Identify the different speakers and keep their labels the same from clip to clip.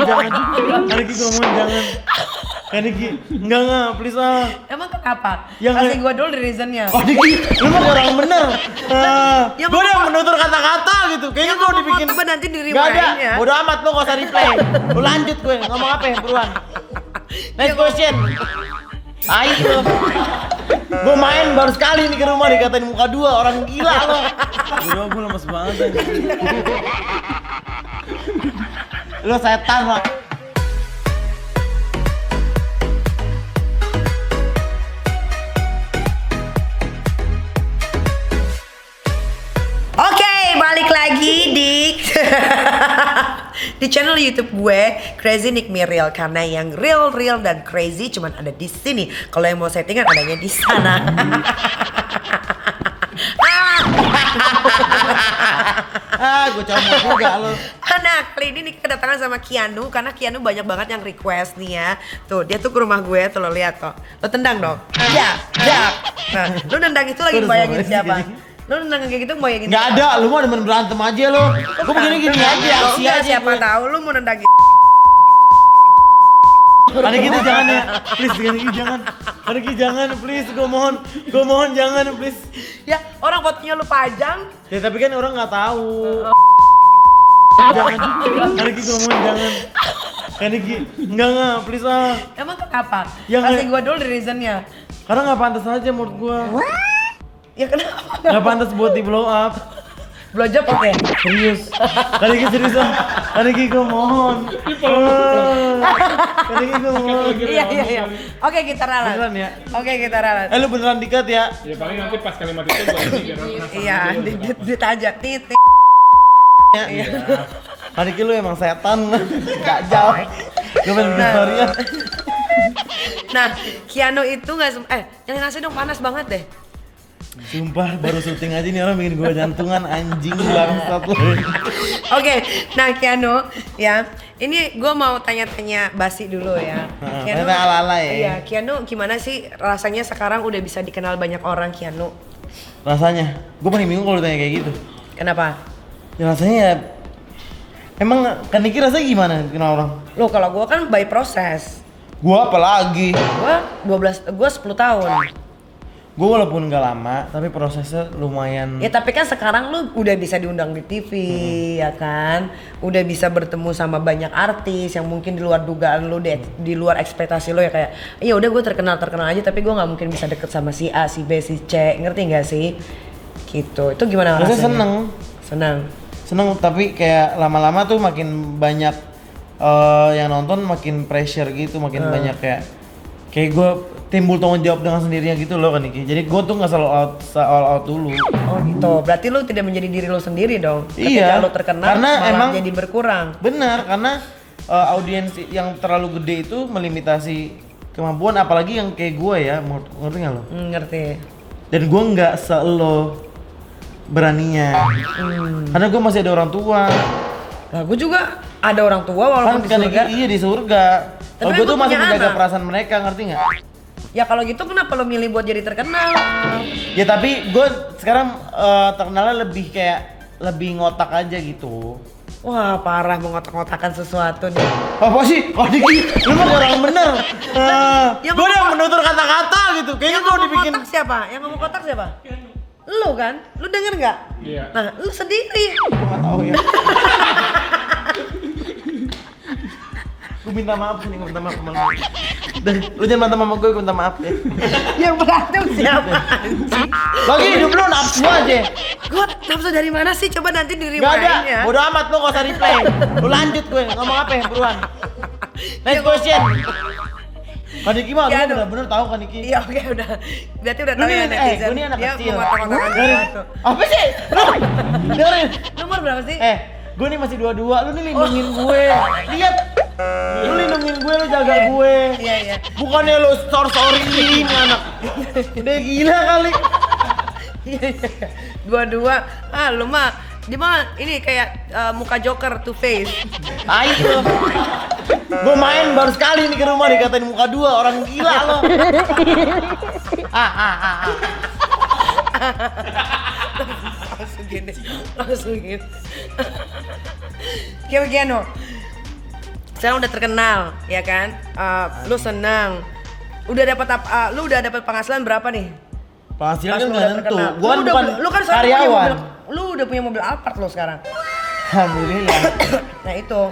Speaker 1: jangan. Kaniki gue mohon jangan. Kaniki, enggak, please ah.
Speaker 2: Emang kenapa?
Speaker 1: Yang
Speaker 2: Kasih gue dulu reasonnya.
Speaker 1: Oh Diki, lu mah orang bener.
Speaker 2: Ya,
Speaker 1: Gue udah menutur kata-kata gitu. Kayaknya gue dibikin.
Speaker 2: Coba nanti di
Speaker 1: Gak ada.
Speaker 2: rewind ya.
Speaker 1: Bodo amat lu gak usah replay. Lu lanjut gue ngomong apa ya buruan. Next question. Ayo. Gue main baru sekali nih ke rumah dikatain muka dua orang gila lo. Bodo gue lemes banget aja. Lu setan lah.
Speaker 2: Balik lagi di channel YouTube gue Crazy Nick Miriel, karena yang real dan crazy cuman ada di sini. Kalau yang mau settingan adanya di sana.
Speaker 1: Gue comot juga lo.
Speaker 2: Nah, kali ini Nick kedatangan sama Keanu karena Keanu banyak banget yang request nih ya. Tuh, dia tuh ke rumah gue tuh, lo lihat tuh. Lo tendang dong. Ya. Nah, lo nendang itu lagi bayangin siapa? Lu nendang kayak gitu mau bayangin
Speaker 1: nggak ada, lu mau demen berantem aja lo. Gue begini aja, aksi aja.
Speaker 2: Siapa tahu lu mau nendang
Speaker 1: Ada gitu jangan ya, please jangan. Ada gitu jangan, please. Gue mohon jangan, please.
Speaker 2: Ya orang fotonya lu pajang.
Speaker 1: Ya tapi kan orang nggak tahu. Jangan, ada gitu gue mohon jangan. Ada gitu, enggak, please ah.
Speaker 2: Emang kenapa?
Speaker 1: Yang
Speaker 2: Kasih gue dulu reasonnya.
Speaker 1: Karena nggak pantas aja menurut gue.
Speaker 2: Ya kenapa?
Speaker 1: Nggak pantas buat di blow up.
Speaker 2: Blow job oke?
Speaker 1: Serius. Kali ini serius ah. Kali ini gue mohon. Kali ini gue mohon.
Speaker 2: Iya. Oke, kita ralat.
Speaker 1: Beneran ya?
Speaker 2: Oke, kita ralat.
Speaker 1: Lu beneran dikat ya?
Speaker 3: Ya paling nanti pas kalimat itu gue biar orang penasaran.
Speaker 2: Iya, ditajak titik.
Speaker 1: Iya. Kali ini lu emang setan. Gak jauh. Gue pengen historia.
Speaker 2: Nah, Keanu itu jangan ngasih dong, panas banget deh.
Speaker 1: Sumpah baru syuting aja nih orang bikin gue jantungan anjing bangsat lu.
Speaker 2: Oke, nah Keanu ya, ini gue mau tanya-tanya basi dulu ya.
Speaker 1: Tanya ala-ala ya.
Speaker 2: Iya, Keanu gimana sih rasanya sekarang udah bisa dikenal banyak orang, Keanu?
Speaker 1: Rasanya, gue paling bingung kalau ditanya kayak gitu.
Speaker 2: Kenapa?
Speaker 1: Ya rasanya ya, emang Kaniki rasanya gimana kenal orang?
Speaker 2: Loh, kalau gue kan by proses.
Speaker 1: Gue apalagi?
Speaker 2: Gue 10 tahun.
Speaker 1: Gue walaupun gak lama, tapi prosesnya lumayan.
Speaker 2: Ya tapi kan sekarang lu udah bisa diundang di TV, ya kan? Udah bisa bertemu sama banyak artis yang mungkin di luar dugaan lu, di luar ekspektasi lu ya, kayak iya udah gue terkenal aja, tapi gue nggak mungkin bisa deket sama si A, si B, si C, ngerti nggak sih? Gitu. Itu gimana rasanya? Seneng, tapi kayak lama-lama tuh makin banyak yang nonton, makin pressure gitu, makin banyak kayak gue timbul tanggung jawab dengan sendirinya gitu loh kan Niki. Jadi gue tuh nggak selalu all out dulu. Oh gitu. Berarti lu tidak menjadi diri lu sendiri dong.
Speaker 1: Iya.
Speaker 2: Ketika lu terkenal
Speaker 1: karena
Speaker 2: malah
Speaker 1: emang
Speaker 2: jadi berkurang.
Speaker 1: Benar, karena audiens yang terlalu gede itu melimitasi kemampuan, apalagi yang kayak gue ya, ngerti nggak lo?
Speaker 2: Ngerti.
Speaker 1: Dan gue nggak selo beraninya. Karena gue masih ada orang tua.
Speaker 2: Nah, gue juga ada orang tua walaupun
Speaker 1: kan
Speaker 2: di surga.
Speaker 1: Iya di surga. Kalau gue tuh masih menjaga perasaan mereka, ngerti nggak?
Speaker 2: Ya kalau gitu kenapa lo milih buat jadi terkenal?
Speaker 1: Ya tapi gue sekarang terkenalnya lebih ngotak aja gitu.
Speaker 2: Wah parah, mengotak-ngotakan sesuatu nih.
Speaker 1: Apa sih? Oh Diki, lu mah orang bener. Gue udah menutur kata-kata gitu. Kayaknya gue dibikin.
Speaker 2: Kotak siapa? Yang ngomong kotak siapa? Lu kan? Lu denger nggak?
Speaker 3: Iya.
Speaker 2: Nah, lu sendiri.
Speaker 1: Gue nggak tahu ya. Gue minta maaf sini, gue minta maaf sama lu. Dan lu jangan berantem sama gue minta maaf ya.
Speaker 2: Yang berantem siapa?
Speaker 1: Lagi hidup lu nafsu aja.
Speaker 2: Gue nafsu dari mana sih? Coba nanti di
Speaker 1: Gak
Speaker 2: rewind
Speaker 1: ada,
Speaker 2: ya.
Speaker 1: bodo amat lu gak usah replay. Lu lanjut gue, ngomong apa ya buruan. Next question. Kaniki mah lu bener-bener tahu Kaniki.
Speaker 2: Iya oke udah. Berarti udah tahu ya netizen.
Speaker 1: Gue ini anak kecil.
Speaker 2: Ngotak-ngotakan sesuatu.
Speaker 1: Apa sih? Lu dengerin.
Speaker 2: Nomor berapa sih?
Speaker 1: Gue nih masih 22, lu nih lindungin gue. Lihat. Lu lindungin gue, lu jaga gue.
Speaker 2: Iya.
Speaker 1: Bukannya lu sorry anak. Udah gila kali.
Speaker 2: Iya. Dua-dua. Ah lu mah dia mah ini kayak muka Joker, Two Face.
Speaker 1: Ayo. Gue main baru sekali nih ke rumah dikatain muka dua orang gila lo.
Speaker 2: Langsung gini. Keanu, sekarang udah terkenal, ya kan? Lu senang. Lu udah dapat penghasilan berapa nih?
Speaker 1: Penghasilan
Speaker 2: Pas
Speaker 1: kan
Speaker 2: lu
Speaker 1: nggak
Speaker 2: udah
Speaker 1: tentu.
Speaker 2: terkenal.
Speaker 1: Gua kan bukan
Speaker 2: Lu kan sekarang punya
Speaker 1: karyawan.
Speaker 2: lu udah punya mobil Alphard lo sekarang.
Speaker 1: Alhamdulillah.
Speaker 2: Nah itu.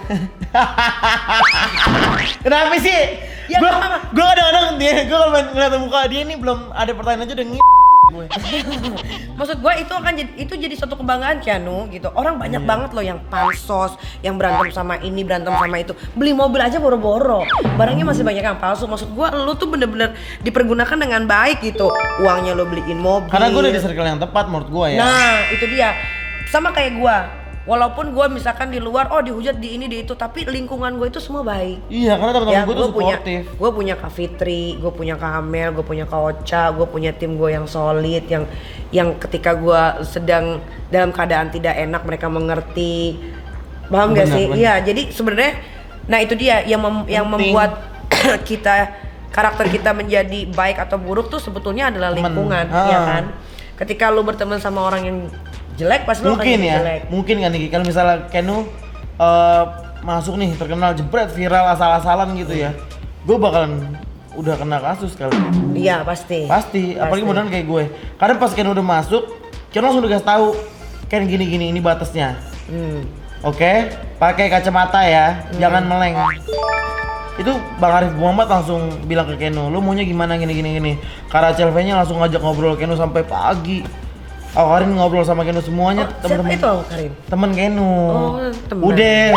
Speaker 1: Kenapa sih?
Speaker 2: Ya,
Speaker 1: Gua
Speaker 2: kenapa?
Speaker 1: gua kadang-kadang gua kalau ngeliat muka dia ini belum ada pertanyaan aja udah gue.
Speaker 2: Maksud gue itu jadi suatu kebanggaan Keanu gitu. Orang banyak banget loh yang pansos, yang berantem sama ini, berantem sama itu. Beli mobil aja boro-boro. Barangnya masih banyak yang palsu. Maksud gue lu tuh bener-bener dipergunakan dengan baik gitu. Uangnya lo beliin mobil.
Speaker 1: Karena gue udah di circle yang tepat menurut gue ya.
Speaker 2: Nah, itu dia. Sama kayak gue. Walaupun gue misalkan di luar, dihujat di ini di itu, tapi lingkungan gue itu semua baik.
Speaker 1: Iya, karena teman-teman gue tuh supportif.
Speaker 2: Gue punya Kak Fitri, gue punya Kak Amel, gue punya Kak Ocha, gue punya tim gue yang solid, yang ketika gue sedang dalam keadaan tidak enak mereka mengerti. Paham gak sih? Iya, jadi sebenarnya, nah itu dia yang membuat kita karakter kita menjadi baik atau buruk tuh sebetulnya adalah lingkungan, ya kan? Ketika lu berteman sama orang yang jelek pasti lu akan
Speaker 1: mungkin
Speaker 2: jadi
Speaker 1: ya,
Speaker 2: jelek.
Speaker 1: mungkin kan Niki, kalau misalnya Keanu masuk nih terkenal jebret viral asal-asalan gitu ya, gue bakalan udah kena kasus kali.
Speaker 2: Iya pasti.
Speaker 1: Apalagi modern kayak gue. Karena pas Keanu udah masuk, Keanu langsung dikasih tahu, Ken gini ini batasnya. Oke, pakai kacamata ya, jangan meleng. Itu Bang Arif Muhammad langsung bilang ke Keanu, lu maunya gimana gini. Karena CLV-nya langsung ngajak ngobrol Keanu sampai pagi. Karin ngobrol sama Keanu semuanya, temen-temen.
Speaker 2: Siapa itu Karin?
Speaker 1: Temen Keanu.
Speaker 2: Temen.
Speaker 1: Udah.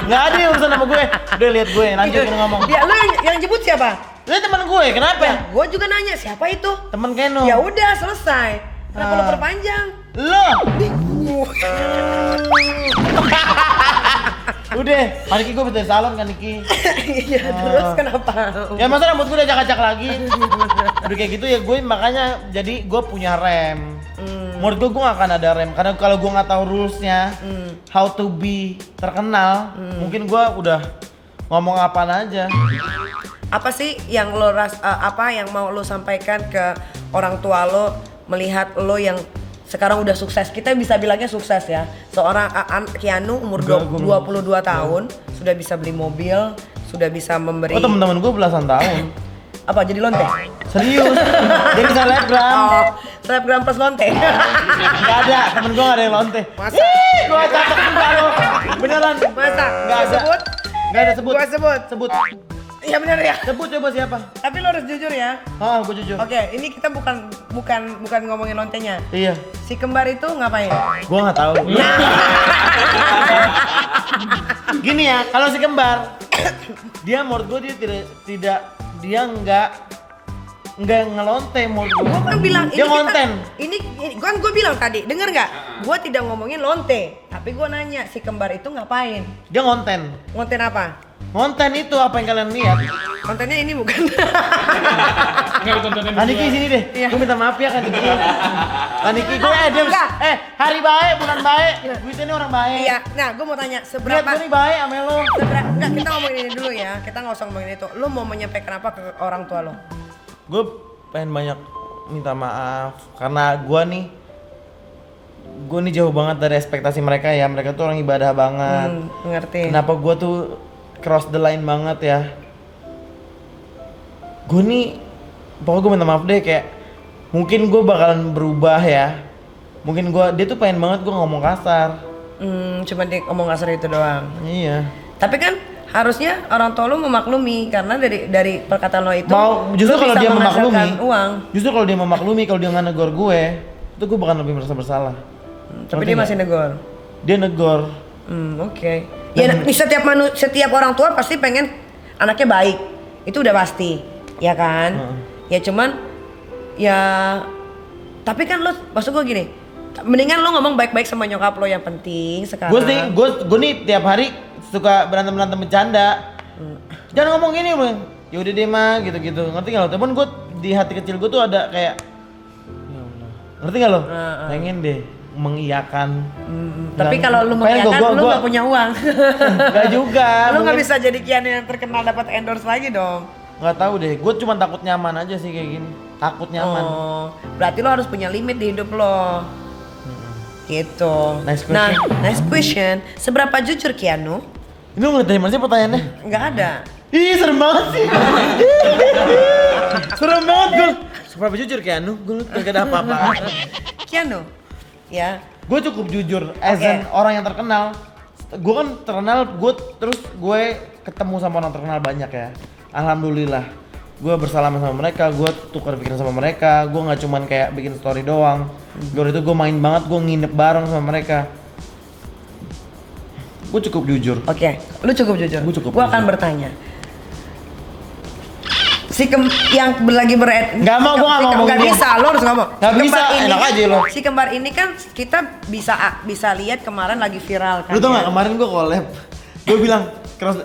Speaker 1: Nggak ada yang urusan sama gue. Udah lihat gue, lanjut Keanu ngomong.
Speaker 2: Ya lu yang jemput siapa?
Speaker 1: Lu temen gue, kenapa?
Speaker 2: Ya, gue juga nanya siapa itu?
Speaker 1: Temen Keanu.
Speaker 2: Ya udah selesai. Kenapa lu perpanjang?
Speaker 1: Lo. Udah, Niki gue betul salon kan Niki.
Speaker 2: Iya, terus kenapa?
Speaker 1: Ya masa rambut gue udah acak-acak lagi. Udah kayak gitu ya gue makanya jadi gue punya rem. Menurut gue gak akan ada rem karena kalau gue nggak tahu rulesnya, how to be terkenal, mungkin gue udah ngomong apaan aja.
Speaker 2: Apa sih yang lo apa yang mau lo sampaikan ke orang tua lo melihat lo yang sekarang udah sukses, kita bisa bilangnya sukses ya. Seorang Keanu umur 22 tahun sudah bisa beli mobil, sudah bisa memberi.
Speaker 1: Oh teman-teman gue belasan tahun.
Speaker 2: Apa jadi lonte?
Speaker 1: Serius? Jadi selebgram.
Speaker 2: Selebgram plus lonte.
Speaker 1: Gak ada, temen gue gak ada yang lonte.
Speaker 2: Masa?
Speaker 1: Gue catat juga lo. Beneran.
Speaker 2: Masa?
Speaker 1: Gak ada.
Speaker 2: Sebut?
Speaker 1: Gak ada sebut.
Speaker 2: Gua sebut.
Speaker 1: Sebut.
Speaker 2: Iya benar ya.
Speaker 1: Sebut coba siapa?
Speaker 2: Tapi lo harus jujur ya.
Speaker 1: Oh, gue jujur.
Speaker 2: Oke, ini kita bukan ngomongin lontenya.
Speaker 1: Iya.
Speaker 2: Si kembar itu ngapain?
Speaker 1: Gue nggak tahu. Gini ya, kalau si kembar, dia menurut gue dia nggak ngelonte menurut gue.
Speaker 2: Gue kan bilang
Speaker 1: dia konten.
Speaker 2: Ini kan gue bilang tadi, denger nggak? Gue tidak ngomongin lonte, tapi gue nanya si kembar itu ngapain?
Speaker 1: Dia ngonten.
Speaker 2: Ngonten apa?
Speaker 1: Konten itu apa yang kalian lihat?
Speaker 2: Kontennya ini bukan.
Speaker 3: Enggak ditontonin
Speaker 1: Kaniki sini deh.
Speaker 2: Iya.
Speaker 1: Gue minta maaf ya Kaniki. Kaniki gue dia
Speaker 2: Enggak.
Speaker 1: hari baik bulan baik. Duitnya ini orang baik.
Speaker 2: Iya. Nah, gue mau tanya
Speaker 1: Lihat
Speaker 2: seberapa?
Speaker 1: gue nih baik sama lo.
Speaker 2: Enggak, kita ngomongin ini dulu ya. Kita nggak usah ngomongin itu. Lo mau menyampaikan apa ke orang tua lo?
Speaker 1: Gue pengen banyak minta maaf karena gue nih jauh banget dari ekspektasi mereka ya. Mereka tuh orang ibadah banget.
Speaker 2: Ngerti.
Speaker 1: Kenapa gue tuh cross the line banget ya? Gue nih, pokoknya gue minta maaf deh, kayak mungkin gue bakalan berubah ya. Mungkin dia tuh pengen banget gue ngomong kasar.
Speaker 2: Cuma dia ngomong kasar itu doang.
Speaker 1: Iya.
Speaker 2: Tapi kan harusnya orang tua lu memaklumi karena dari perkataan lo itu
Speaker 1: Justru
Speaker 2: lu
Speaker 1: kalau
Speaker 2: bisa
Speaker 1: dia
Speaker 2: menghasilkan
Speaker 1: memaklumi,
Speaker 2: uang.
Speaker 1: justru kalau dia memaklumi, kalau dia nggak negor gue, itu gue bakal lebih merasa bersalah.
Speaker 2: Tapi dia masih negor.
Speaker 1: Dia negor.
Speaker 2: Oke. Ya setiap orang tua pasti pengen anaknya baik. Itu udah pasti, ya kan? Ya cuman ya tapi kan lo maksud gue gini, mendingan lo ngomong baik-baik sama nyokap lo yang penting sekarang.
Speaker 1: Gue nih tiap hari suka berantem bercanda. Jangan ngomong gini bang. Ya udah deh mah gitu. Ngerti nggak lo? Temen gue di hati kecil gue tuh ada kayak, ya Allah. Ngerti nggak lo? Pengen deh mengiyakan.
Speaker 2: Tapi kalau lu mengiyakan lu nggak punya uang.
Speaker 1: Gak juga.
Speaker 2: Lu nggak bisa jadi Keanu yang terkenal dapat endorse lagi dong.
Speaker 1: Nggak tahu deh. Gue cuma takut nyaman aja sih kayak gini. Takut nyaman.
Speaker 2: Oh, berarti lo harus punya limit di hidup lo. Gitu.
Speaker 1: Nice question.
Speaker 2: Nah, nice question. Seberapa jujur Keanu
Speaker 1: Ini lu ngeliat dari mana sih pertanyaannya?
Speaker 2: Nggak ada.
Speaker 1: Ih, serem banget sih. Serem banget gue. Seberapa jujur Keanu? Gue gak ada apa-apa.
Speaker 2: Keanu, ya.
Speaker 1: Gue cukup jujur, as
Speaker 2: Oke.
Speaker 1: an orang yang terkenal. Gue kan terkenal, gue ketemu sama orang terkenal banyak ya. Alhamdulillah. Gue bersalaman sama mereka, gue tukar pikiran sama mereka. Gue nggak cuman kayak bikin story doang. Gue itu gue main banget, gue nginep bareng sama mereka. Gue cukup jujur.
Speaker 2: Oke, lu cukup jujur.
Speaker 1: Gua cukup
Speaker 2: Gua akan
Speaker 1: jujur.
Speaker 2: bertanya. Yang lagi
Speaker 1: Nggak mau, gua nggak mau ngomong
Speaker 2: Nggak
Speaker 1: dia.
Speaker 2: bisa, lo harus ngomong.
Speaker 1: Nggak
Speaker 2: Si
Speaker 1: bisa,
Speaker 2: kembar ini
Speaker 1: enak
Speaker 2: kan-
Speaker 1: aja lo.
Speaker 2: Si kembar ini kan kita bisa lihat kemarin lagi viral kan.
Speaker 1: Lu tau
Speaker 2: ya?
Speaker 1: gak kemarin gue collab, gue bilang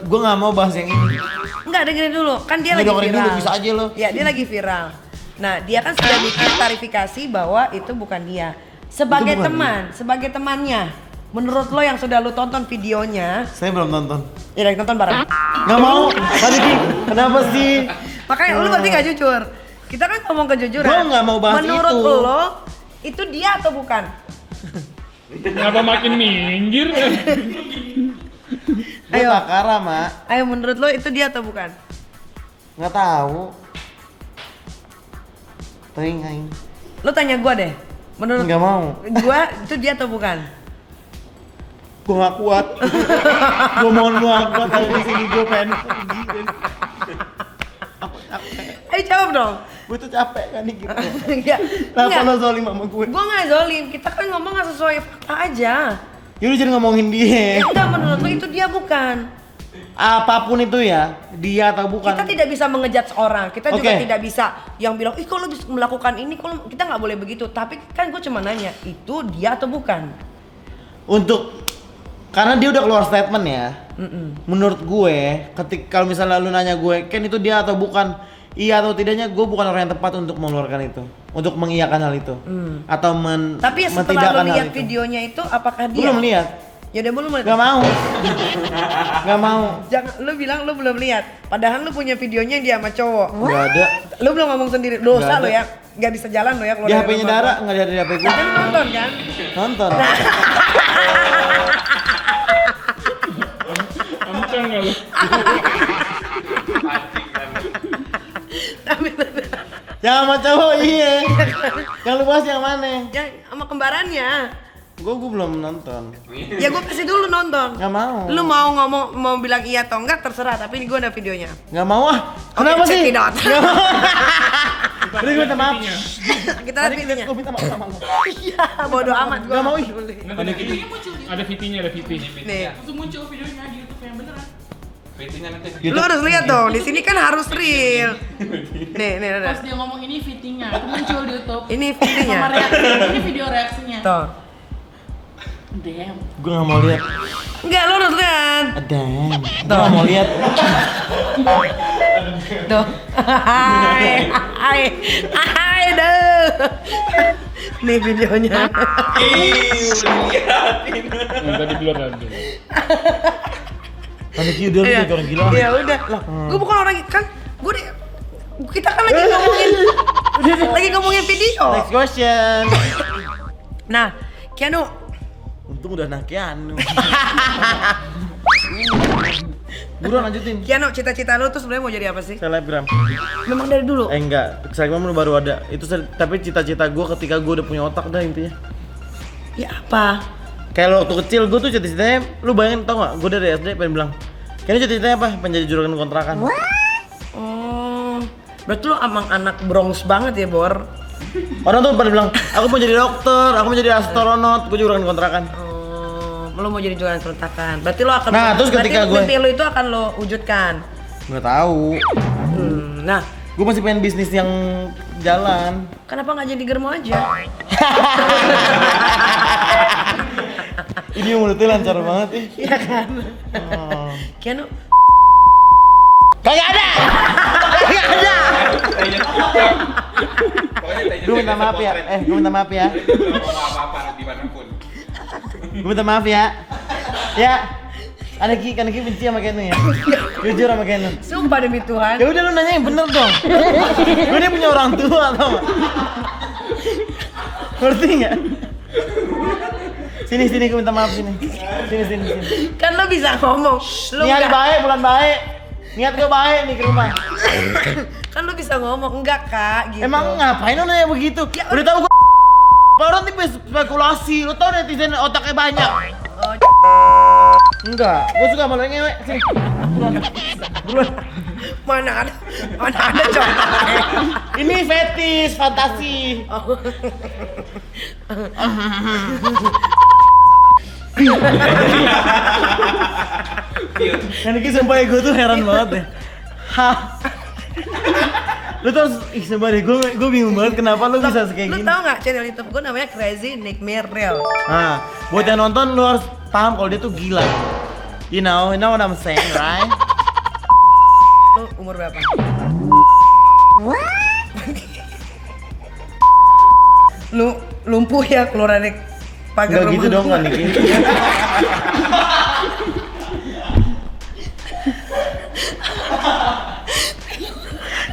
Speaker 1: gue nggak mau bahas yang ini.
Speaker 2: Enggak, dengerin dulu. Kan dia
Speaker 1: Nggak,
Speaker 2: lagi
Speaker 1: dengerin
Speaker 2: viral.
Speaker 1: dulu, bisa aja lo.
Speaker 2: Ya, dia lagi viral. Nah, dia kan sudah bikin klarifikasi bahwa itu bukan dia. Sebagai
Speaker 1: Itu bukan
Speaker 2: teman, sebagai temannya. Menurut lo yang sudah lo tonton videonya,
Speaker 1: Saya belum nonton.
Speaker 2: ya lagi nonton bareng.
Speaker 1: Nggak mau. Tadi Ki, kenapa sih?
Speaker 2: Makanya lu berarti gak jujur. Kita kan ngomong kejujuran.
Speaker 1: Gua nggak mau bahas
Speaker 2: Menurut
Speaker 1: itu.
Speaker 2: lo, itu dia atau bukan?
Speaker 3: Kenapa makin minggir?
Speaker 1: Gue
Speaker 2: Ayo.
Speaker 1: takara mak,
Speaker 2: Ayo, menurut lo itu dia atau bukan?
Speaker 1: nggak tahu. Aing.
Speaker 2: Lo tanya gua deh. Menurut
Speaker 1: Nggak mau.
Speaker 2: gua itu dia atau bukan?
Speaker 1: Gue nggak kuat. Gue mohon lu nggak kuat ada di sini gue pengen pergi.
Speaker 2: Ayo jawab dong.
Speaker 1: Gue tuh capek kan nih gitu.
Speaker 2: Ya,
Speaker 1: Kenapa
Speaker 2: enggak.
Speaker 1: lo zolim sama gue?
Speaker 2: Gua nggak zolim. Kita kan ngomong nggak sesuai fakta aja.
Speaker 1: Yaudah jangan ngomongin dia.
Speaker 2: Enggak, menurut lo itu dia bukan.
Speaker 1: Apapun itu ya, dia atau bukan.
Speaker 2: Kita tidak bisa mengejudge orang. Kita juga
Speaker 1: Oke.
Speaker 2: tidak bisa yang bilang, ih kalau bisa melakukan ini, kalau kita nggak boleh begitu. Tapi kan gue cuma nanya, itu dia atau bukan?
Speaker 1: Karena dia udah keluar statement ya. Menurut gue, kalau misalnya lu nanya gue, Ken itu dia atau bukan? Iya atau tidaknya, gue bukan orang yang tepat untuk mengeluarkan itu, untuk mengiyakan hal itu, atau
Speaker 2: Tapi setelah
Speaker 1: mentidakkan
Speaker 2: lo
Speaker 1: hal
Speaker 2: lihat
Speaker 1: itu.
Speaker 2: videonya itu, apakah
Speaker 1: Gue
Speaker 2: dia?
Speaker 1: belum lihat,
Speaker 2: Ya udah belum lihat.
Speaker 1: nggak mau, nggak mau,
Speaker 2: Jangan, lu bilang lu belum lihat. Padahal lu punya videonya dia sama cowok.
Speaker 1: nggak ada.
Speaker 2: Lu belum ngomong sendiri. Dosa
Speaker 1: Nggak
Speaker 2: lo
Speaker 1: ada.
Speaker 2: ya. Nggak bisa jalan lo ya kalau
Speaker 1: Di HP-nya Dara, nggak ada di HP gue.
Speaker 2: Tapi lu nonton kan?
Speaker 1: Nonton.
Speaker 3: Kenceng gak lu?
Speaker 2: Tapi
Speaker 1: Yang sama cowok iya. Yang lu bahas yang mana?
Speaker 2: yang sama kembarannya.
Speaker 1: Gue belum nonton.
Speaker 2: Ya gue kasih dulu nonton.
Speaker 1: Nggak mau.
Speaker 2: Lu mau ngomong mau bilang iya atau enggak terserah, tapi ini gue ada videonya.
Speaker 1: Nggak mau ah. Kenapa
Speaker 2: check
Speaker 1: sih?
Speaker 2: it out.
Speaker 1: Nggak mau. Udah gue minta maaf.
Speaker 2: Kita lihat videonya.
Speaker 1: Gue minta maaf sama lu.
Speaker 2: Iya, bodo amat gue.
Speaker 1: Nggak mau ih.
Speaker 3: Ada VT. Ada VT-nya, ada VT.
Speaker 2: Nih.
Speaker 4: Langsung muncul videonya di YouTube yang beneran.
Speaker 5: VT-nya nanti.
Speaker 2: Lu harus lihat dong, di sini kan harus real. Nih,
Speaker 4: Pas dia ngomong ini fittingnya, itu muncul di YouTube.
Speaker 2: Ini
Speaker 4: Sama
Speaker 2: videonya.
Speaker 4: reaksi, ini video reaksinya.
Speaker 2: Tuh.
Speaker 4: Damn.
Speaker 1: Gue nggak mau lihat.
Speaker 2: Enggak, lu harus lihat.
Speaker 1: Damn. Gue nggak mau lihat.
Speaker 2: Tuh. Hai, deh. Nih videonya.
Speaker 3: Yang tadi keluar tadi.
Speaker 1: Tadi udah lu jadi orang gila.
Speaker 2: Ya udah. Lah, gue bukan orang kan kita kan lagi ngomongin video.
Speaker 1: Next question.
Speaker 2: Nah, Keanu,
Speaker 1: Untung udah nak Keanu. Buruan lanjutin.
Speaker 2: Keanu cita-cita lu tuh sebenarnya mau jadi apa sih?
Speaker 1: Selebgram.
Speaker 2: Memang dari dulu.
Speaker 1: Enggak, Selebgram lu baru ada. Itu tapi cita-cita gue ketika gue udah punya otak dah intinya.
Speaker 2: Ya apa?
Speaker 1: Kayak waktu kecil gue tuh cita-citanya, lu bayangin tau gak? Gue dari SD pengen bilang, kayaknya cita-citanya apa? Pengen jadi juragan kontrakan.
Speaker 2: Berarti lu emang anak Bronx banget ya, Bor?
Speaker 1: Orang tuh pada bilang, aku mau jadi dokter, aku mau jadi astronot, gue juragan kontrakan.
Speaker 2: Lu mau jadi jualan kontrakan. Berarti lu akan
Speaker 1: Nah, terus ketika gue-
Speaker 2: mimpi lu itu akan lo wujudkan.
Speaker 1: Nggak tahu.
Speaker 2: Nah,
Speaker 1: Gue masih pengen bisnis yang jalan.
Speaker 2: kenapa nggak jadi germo aja?
Speaker 1: Ini mulutnya lancar banget ih.
Speaker 2: Iya kan?
Speaker 1: Oh.
Speaker 2: Keanu,
Speaker 1: Kagak ada. Kagak ada. Gue minta maaf ya. Gue minta maaf ya.
Speaker 5: Apa-apa dimanapun.
Speaker 1: Gue minta maaf ya. Ya. Kaneki benci sama Keanu ya. Jujur sama Keanu.
Speaker 2: sumpah demi Tuhan.
Speaker 1: Ya udah lu nanya yang bener dong. Gue ini punya orang tua tau gak? Ngerti nggak? Sini gue minta maaf sini. Sini.
Speaker 2: Kan lo bisa ngomong. Lo
Speaker 1: Niat
Speaker 2: enggak.
Speaker 1: baik, bulan baik. Niat gue baik nih ke rumah.
Speaker 2: Kan lo bisa ngomong enggak kak gitu.
Speaker 1: Emang ngapain lo nanya begitu?
Speaker 2: Ya,
Speaker 1: Udah tahu gue orang tipe spekulasi, lo tau netizen otaknya banyak.
Speaker 2: Oh,
Speaker 1: Enggak, gue suka malu ngewe. Sini. Buruan.
Speaker 2: mana ada cowok.
Speaker 1: Ini fetis, fantasi.
Speaker 2: Oh.
Speaker 1: Kan ini sumpah gue tuh heran banget deh. Hah. Lu tau, sumpah deh, gue bingung banget kenapa lu bisa kayak
Speaker 2: Lu
Speaker 1: gini.
Speaker 2: tau nggak channel YouTube gue namanya Crazy Nick Mirrell.
Speaker 1: Nah, buat yang nonton lu harus paham kalau dia tuh gila. You know what I'm saying, right?
Speaker 2: Lu umur berapa? Lu lumpuh ya keluar dari pagar
Speaker 1: Enggak gitu
Speaker 2: rumah
Speaker 1: dong
Speaker 2: gua.
Speaker 1: kan Niki.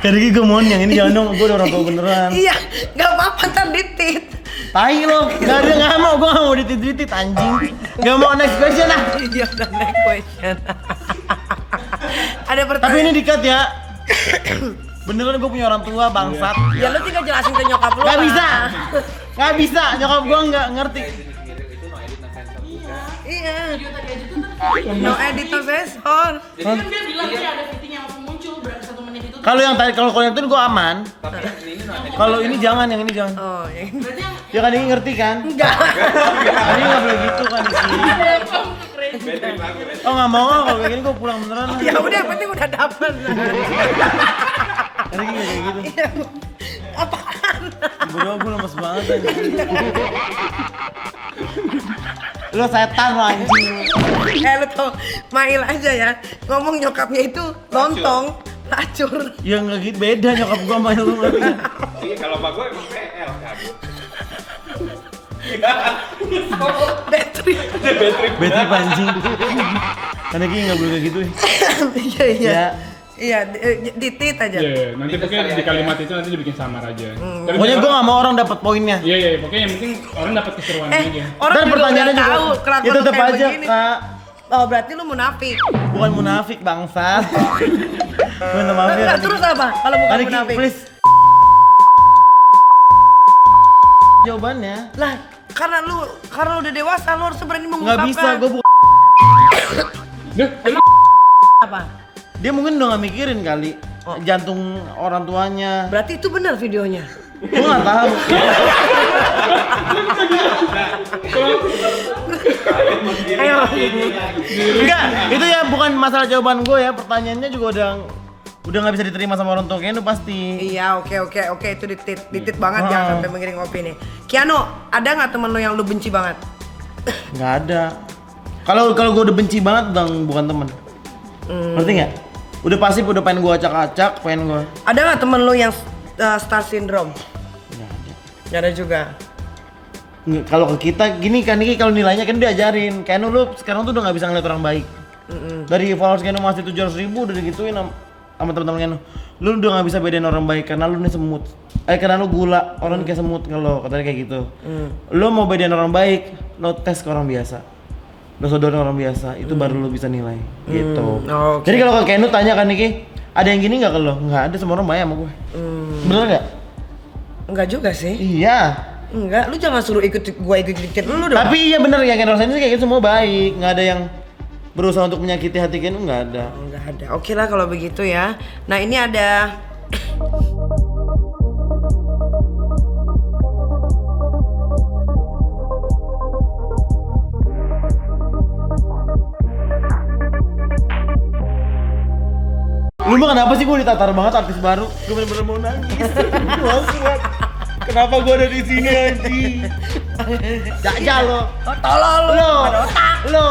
Speaker 1: Kan Niki gue mohon yang ini jangan dong, gue udah orang tua beneran.
Speaker 2: Iya, nggak apa-apa ntar ditit.
Speaker 1: Tai lo, nggak mau, gue nggak mau ditit anjing. Nggak mau next question ah.
Speaker 2: Iya udah next question. Ada
Speaker 1: Tapi
Speaker 2: pertanyaan.
Speaker 1: ini dikat ya. Beneran gue punya orang tua bangsat.
Speaker 2: Ya lu tinggal jelasin ke nyokap lu.
Speaker 1: Nggak
Speaker 2: lah.
Speaker 1: bisa, nggak bisa. Nyokap gue nggak ngerti.
Speaker 5: Itu no edit no sensor juga.
Speaker 2: Iya.
Speaker 4: Video tadi aja tuh
Speaker 2: No edit no sensor.
Speaker 4: Jadi kan dia bilang sih ada fitting yang langsung muncul berapa 1 menit itu.
Speaker 1: Kalau yang tadi, kalau yang itu gue aman.
Speaker 5: Tapi yang ini no edit.
Speaker 1: Kalau ini jangan, yang ini jangan.
Speaker 2: Oh, ya.
Speaker 4: Berarti yang
Speaker 1: Ya kan ini ngerti kan?
Speaker 2: Enggak.
Speaker 1: Ini nggak boleh gitu kan Niki.
Speaker 4: ada pom keren.
Speaker 5: Battery bagus.
Speaker 1: Oh nggak mau ah, kalau kayak gini gue pulang beneran.
Speaker 2: Ya udah, yang penting udah dapet.
Speaker 1: Niki nggak kayak gitu.
Speaker 2: Iya. Apaan?
Speaker 1: Berdua gue lemes banget anjing. Lo setan lo anjing.
Speaker 2: Lu tau, Mail aja ya, ngomong nyokapnya itu lontong, pelacur.
Speaker 1: Ya nggak gitu, beda nyokap gue sama lu ngerti nggak?
Speaker 5: Iya kalau mbak gue emang PL kan.
Speaker 2: Battery.
Speaker 1: Battery panjing. Karena Niki nggak boleh kayak gitu ya.
Speaker 2: Iya, iya.
Speaker 1: Ya.
Speaker 2: Iya, ditit aja.
Speaker 3: Iya, nanti pokoknya di kalimat itu nanti dibikin samar aja. Tapi
Speaker 1: Pokoknya gue nggak mau orang dapat poinnya.
Speaker 3: Iya, pokoknya yang penting orang dapat keseruannya aja.
Speaker 2: Orang
Speaker 1: Dan
Speaker 2: juga
Speaker 1: pertanyaannya
Speaker 2: udah
Speaker 1: juga,
Speaker 2: tahu kelakuan
Speaker 1: ya
Speaker 2: lu
Speaker 1: tetap
Speaker 2: kayak
Speaker 1: aja
Speaker 2: begini.
Speaker 1: kak.
Speaker 2: Oh, berarti lu munafik.
Speaker 1: Bukan munafik bangsat. Minta maaf ya.
Speaker 2: Enggak, terus apa? Kalau bukan
Speaker 1: Niki,
Speaker 2: munafik.
Speaker 1: please. Jawabannya
Speaker 2: Lah, karena lu udah dewasa, lu harus berani
Speaker 1: nggak
Speaker 2: mengungkapkan.
Speaker 1: bisa, gue bukan.
Speaker 3: Dah,
Speaker 2: Apa?
Speaker 1: Dia mungkin udah nggak mikirin kali jantung orang tuanya.
Speaker 2: Berarti itu benar videonya.
Speaker 1: Gue nggak tahu.
Speaker 2: Ayo.
Speaker 1: Enggak, itu ya bukan masalah jawaban gue ya. Pertanyaannya juga udah nggak bisa diterima sama orang tua kayaknya pasti.
Speaker 2: Iya, oke, itu ditit banget jangan sampai mengiring opini. Kiano, ada nggak temen lo yang lu benci banget?
Speaker 1: Nggak ada. Kalau gue udah benci banget udah bukan temen. Ngerti nggak? Udah pasif, udah pengen gue acak-acak, pengen gue.
Speaker 2: Ada nggak temen lo yang star syndrome? Nggak ada juga.
Speaker 1: Kalau ke kita gini kan Niki, kalau nilainya kan diajarin. Kayaknya lu sekarang tuh udah nggak bisa ngeliat orang baik. Dari followers Keno masih 700.000 udah digituin sama teman-teman Keno. Lu udah nggak bisa bedain orang baik karena lu nih semut. Karena lu gula, orang kayak semut kalau katanya kayak gitu. Lu mau bedain orang baik, lo tes ke orang biasa. Lo sodorin orang biasa, itu baru lu bisa nilai. Gitu.
Speaker 2: Oke.
Speaker 1: Jadi kalau ke Keno tanya kan Niki, ada yang gini nggak ke lo? Nggak ada, semua orang baik sama gue. Bener nggak?
Speaker 2: Enggak juga sih.
Speaker 1: Iya.
Speaker 2: Enggak, lu jangan suruh ikut lu dong.
Speaker 1: Tapi iya bener ya, Ken Rosen sih kayak gitu semua baik, nggak ada yang berusaha untuk menyakiti hati Ken, nggak ada.
Speaker 2: Enggak ada. Oke lah kalau begitu ya. Nah, ini ada
Speaker 1: Lu mah kenapa sih gue ditatar banget artis baru? Gue bener-bener mau nangis. Kenapa gue ada di sini anjing? Jajal lo.
Speaker 2: tolol lu.
Speaker 1: Lo.